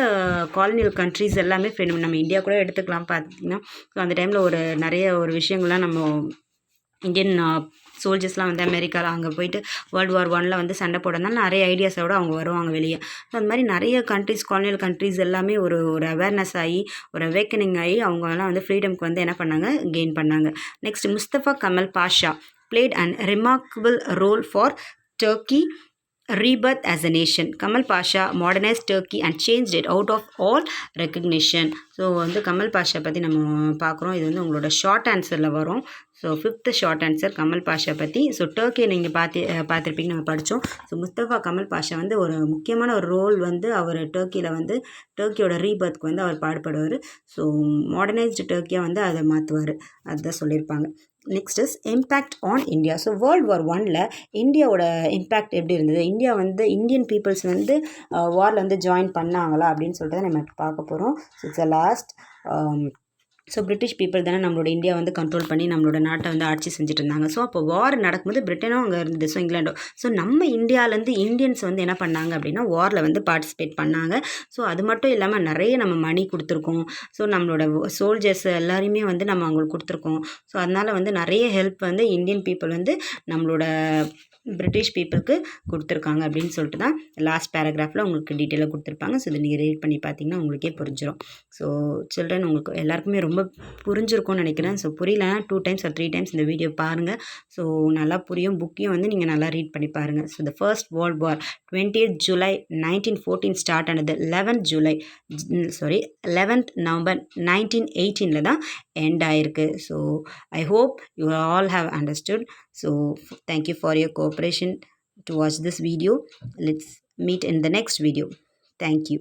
S1: காலனியல் கண்ட்ரிஸ் எல்லாமே ஃப்ரீடம். நம்ம இந்தியா கூட எடுத்துக்கலாம் பார்த்தீங்கன்னா. ஸோ அந்த டைமில் நிறைய விஷயங்கள்லாம் நம்ம இந்தியன் சோல்ஜர்ஸ்லாம் வந்து அமெரிக்காவில் அங்கே போயிட்டு வேர்ல்டு வார் 1ல் வந்து சண்டை போடுறதுனால நிறைய ஐடியாஸோடு அவங்க வருவாங்க வெளியே. ஸோ அந்த மாதிரி நிறைய கண்ட்ரிஸ், காலனியல் கண்ட்ரிஸ் எல்லாமே ஒரு அவேர்னஸ் ஆகி, ஒரு அவேக்கனிங் ஆகி அவங்கெல்லாம் வந்து ஃப்ரீடம்க்கு வந்து என்ன பண்ணாங்க, கெயின் பண்ணாங்க. Next, Mustafa Kemal Pasha played an remarkable role for Turkey rebirth as a nation. Kamal Pasha modernized Turkey and changed it out of all recognition. So வந்து கமல் பாஷா பற்றி நம்ம பார்க்குறோம். இது வந்து உங்களோட ஷார்ட் ஆன்சரில் வரும். So 5th short answer Kemal Pasha பற்றி. ஸோ டர்க்கியை நீங்கள் பார்த்துருப்பீங்க, நம்ம படித்தோம். ஸோ முஸ்தஃபா கமல் பாஷா வந்து ஒரு முக்கியமான ஒரு ரோல் வந்து அவர் டர்க்கியில் வந்து டர்க்கியோட ரீபர்த்க்கு வந்து அவர் பாடுபடுவார். ஸோ மாடர்னைஸ்டு டர்க்கியாக வந்து அதை மாற்றுவார். அதுதான் சொல்லியிருப்பாங்க. Next is impact on India. So world war 1ல் இந்தியாவோட இம்பேக்ட் எப்படி இருந்தது, இந்தியா வந்து இந்தியன் பீப்புள்ஸ் வந்து வாரில் வந்து ஜாயின் பண்ணாங்களா அப்படின்னு சொல்லிட்டு தான் நம்ம பார்க்க போகிறோம். So it's a last. So British people தானே நம்மளோட இந்தியா வந்து கண்ட்ரோல் பண்ணி நம்மளோட நாட்டை வந்து ஆட்சி செஞ்சுட்டு இருந்தாங்க. ஸோ அப்போ வார் நடக்கும்போது பிரிட்டனும் அங்கே இருந்தது, ஸோ இங்கிலாண்டும். ஸோ நம்ம இந்தியாவிலேருந்து இந்தியன்ஸ் வந்து என்ன பண்ணாங்க அப்படின்னா வாரில் வந்து பார்ட்டிசிபேட் பண்ணாங்க. ஸோ அது மட்டும் இல்லாமல் நிறைய நம்ம மணி கொடுத்துருக்கோம். ஸோ நம்மளோட சோல்ஜர்ஸ் எல்லாரையுமே வந்து நம்ம அவங்களுக்கு கொடுத்துருக்கோம். ஸோ அதனால் வந்து நிறைய ஹெல்ப் வந்து இந்தியன் பீப்புள் வந்து நம்மளோட பிரிட்டிஷ் பீப்புளுக்கு கொடுத்துருக்காங்க அப்படின்னு சொல்லிட்டு தான் லாஸ்ட் பேராகிராஃபில் உங்களுக்கு டீட்டெயிலாக கொடுத்துருப்பாங்க. ஸோ இதை நீங்கள் ரீட் பண்ணி பார்த்தீங்கன்னா உங்களுக்கே புரிஞ்சிடும். ஸோ சில்ட்ரன் உங்களுக்கு எல்லாருக்குமே ரொம்ப புரிஞ்சிருக்கும்னு நினைக்கிறேன். ஸோ புரியலன்னா 2 times or 3 times இந்த வீடியோ பாருங்கள். ஸோ நல்லா புரியும். புக்கையும் வந்து நீங்கள் நல்லா ரீட் பண்ணி பாருங்கள். So the first world war 20th July 1914 start ஆனது. 11th November 1918 தான் எண்ட் ஆயிருக்கு. So I hope you all have understood. So thank you for your cooperation to watch this video. Let's meet in the next video. Thank you.